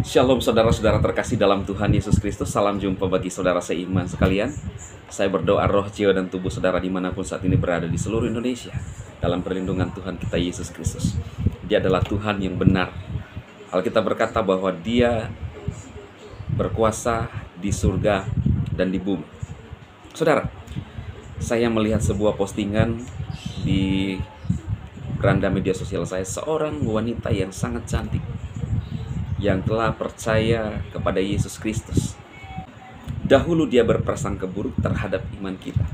Shalom saudara-saudara terkasih dalam Tuhan Yesus Kristus. Salam jumpa bagi saudara seiman sekalian. Saya berdoa roh, jiwa, dan tubuh saudara dimanapun saat ini berada di seluruh Indonesia dalam perlindungan Tuhan kita Yesus Kristus. Dia adalah Tuhan yang benar. Alkitab berkata bahwa Dia berkuasa di surga dan di bumi. Saudara, saya melihat sebuah postingan di beranda media sosial saya, seorang wanita yang sangat cantik yang telah percaya kepada Yesus Kristus. Dahulu dia berprasangka buruk terhadap iman kita.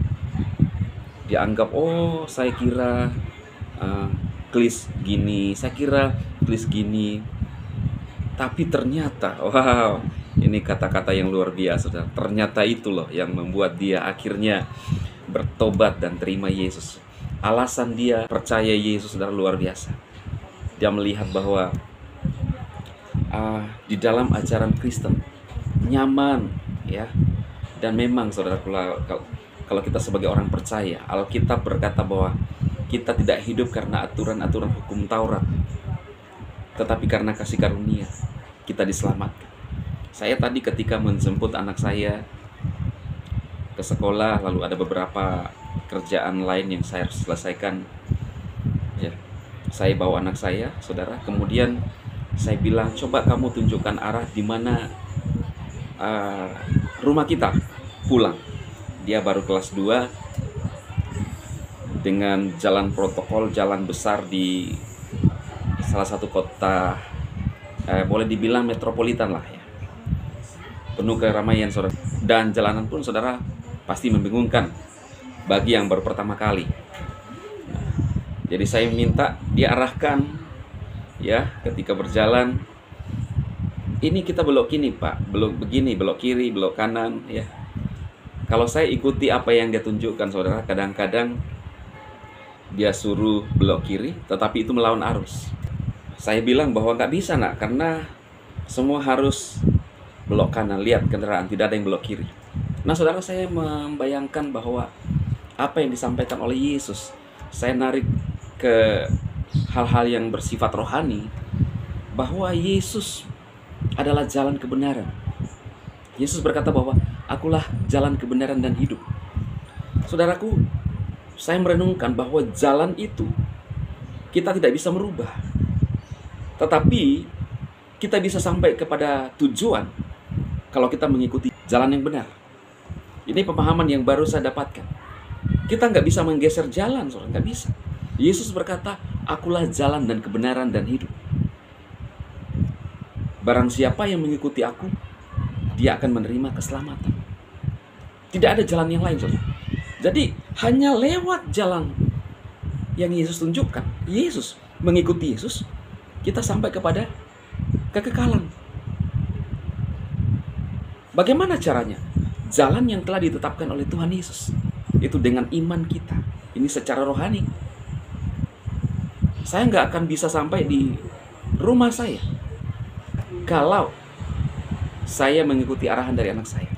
Dia anggap, oh saya kira klis gini, saya kira klis gini. Tapi ternyata, wow, ini kata-kata yang luar biasa. Ternyata itu loh yang membuat dia akhirnya bertobat dan terima Yesus. Alasan dia percaya Yesus adalah luar biasa. Dia melihat bahwa di dalam ajaran Kristen nyaman, ya. Dan memang saudara, kalau kita sebagai orang percaya, Alkitab berkata bahwa kita tidak hidup karena aturan-aturan hukum Taurat, tetapi karena kasih karunia kita diselamatkan. Saya tadi ketika menjemput anak saya ke sekolah, lalu ada beberapa kerjaan lain yang saya harus selesaikan, ya. Saya bawa anak saya, saudara, kemudian saya bilang, coba kamu tunjukkan arah di mana rumah kita pulang. Dia baru kelas 2 dengan jalan protokol, jalan besar di salah satu kota, boleh dibilang metropolitan lah, ya. Penuh keramaian, saudara. Dan jalanan pun, saudara, pasti membingungkan bagi yang baru pertama kali. Jadi saya minta diarahkan, ya, ketika berjalan, ini kita belok kini Pak, belok begini, belok kiri, belok kanan, ya. Kalau saya ikuti apa yang dia tunjukkan, saudara, kadang-kadang dia suruh belok kiri, tetapi itu melawan arus. Saya bilang bahwa nggak bisa nak, karena semua harus belok kanan. Lihat kendaraan, tidak ada yang belok kiri. Nah saudara, saya membayangkan bahwa apa yang disampaikan oleh Yesus, saya narik ke hal-hal yang bersifat rohani, bahwa Yesus adalah jalan kebenaran. Yesus berkata bahwa akulah jalan kebenaran dan hidup. Saudaraku, saya merenungkan bahwa jalan itu kita tidak bisa merubah, tetapi kita bisa sampai kepada tujuan kalau kita mengikuti jalan yang benar. Ini pemahaman yang baru saya dapatkan. Kita nggak bisa menggeser jalan, saudara, nggak bisa. Yesus berkata, akulah jalan dan kebenaran dan hidup. Barang siapa yang mengikuti aku, dia akan menerima keselamatan. Tidak ada jalan yang lain, saudara. Jadi hanya lewat jalan yang Yesus tunjukkan, Yesus, mengikuti Yesus, kita sampai kepada kekekalan. Bagaimana caranya? Jalan yang telah ditetapkan oleh Tuhan Yesus, itu dengan iman kita. Ini secara rohani. Saya nggak akan bisa sampai di rumah saya kalau saya mengikuti arahan dari anak saya.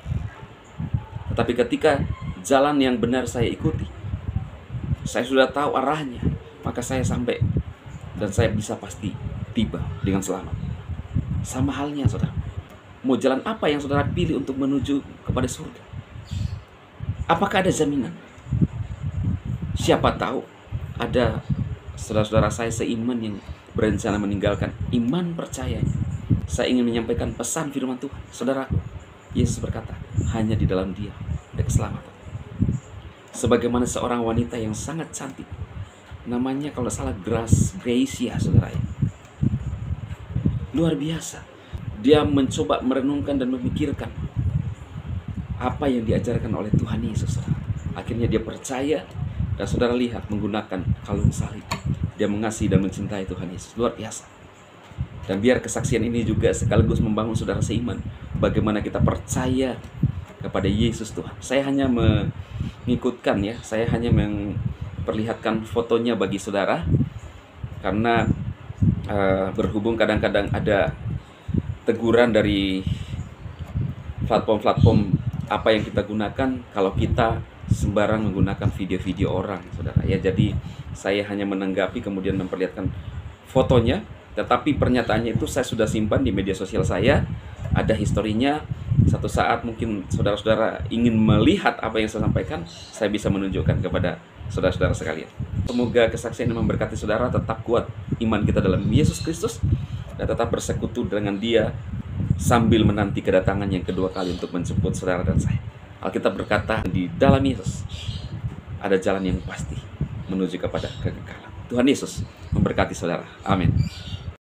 Tetapi ketika jalan yang benar saya ikuti, saya sudah tahu arahnya, maka saya sampai dan saya bisa pasti tiba dengan selamat. Sama halnya, saudara. Mau jalan apa yang saudara pilih untuk menuju kepada surga? Apakah ada jaminan? Siapa tahu ada saudara-saudara saya seiman yang berencana meninggalkan iman percayanya. Saya ingin menyampaikan pesan firman Tuhan. Saudaraku, Yesus berkata, hanya di dalam Dia ada keselamatan. Sebagaimana seorang wanita yang sangat cantik, namanya kalau salah Gracia, saudara, ya. Luar biasa. Dia mencoba merenungkan dan memikirkan apa yang diajarkan oleh Tuhan Yesus. Akhirnya dia percaya, dan saudara lihat menggunakan kalung salib. Dia mengasihi dan mencintai Tuhan Yesus. Luar biasa. Dan biar kesaksian ini juga sekaligus membangun saudara seiman, bagaimana kita percaya kepada Yesus Tuhan. Saya hanya mengikutkan, ya, saya hanya memperlihatkan fotonya bagi saudara, karena berhubung kadang-kadang ada teguran dari platform-platform apa yang kita gunakan kalau kita sembarang menggunakan video-video orang, saudara, ya. Jadi saya hanya menanggapi kemudian memperlihatkan fotonya Tetapi pernyataannya itu saya sudah simpan di media sosial saya, ada historinya. Satu saat mungkin saudara-saudara ingin melihat apa yang saya sampaikan, saya bisa menunjukkan kepada saudara-saudara sekalian. Semoga kesaksian ini memberkati saudara, tetap kuat iman kita dalam Yesus Kristus, dan tetap bersekutu dengan Dia sambil menanti kedatangan yang kedua kali untuk menjemput saudara dan saya. Alkitab berkata, di dalam Yesus ada jalan yang pasti menuju kepada kekekalan. Tuhan Yesus memberkati saudara. Amin.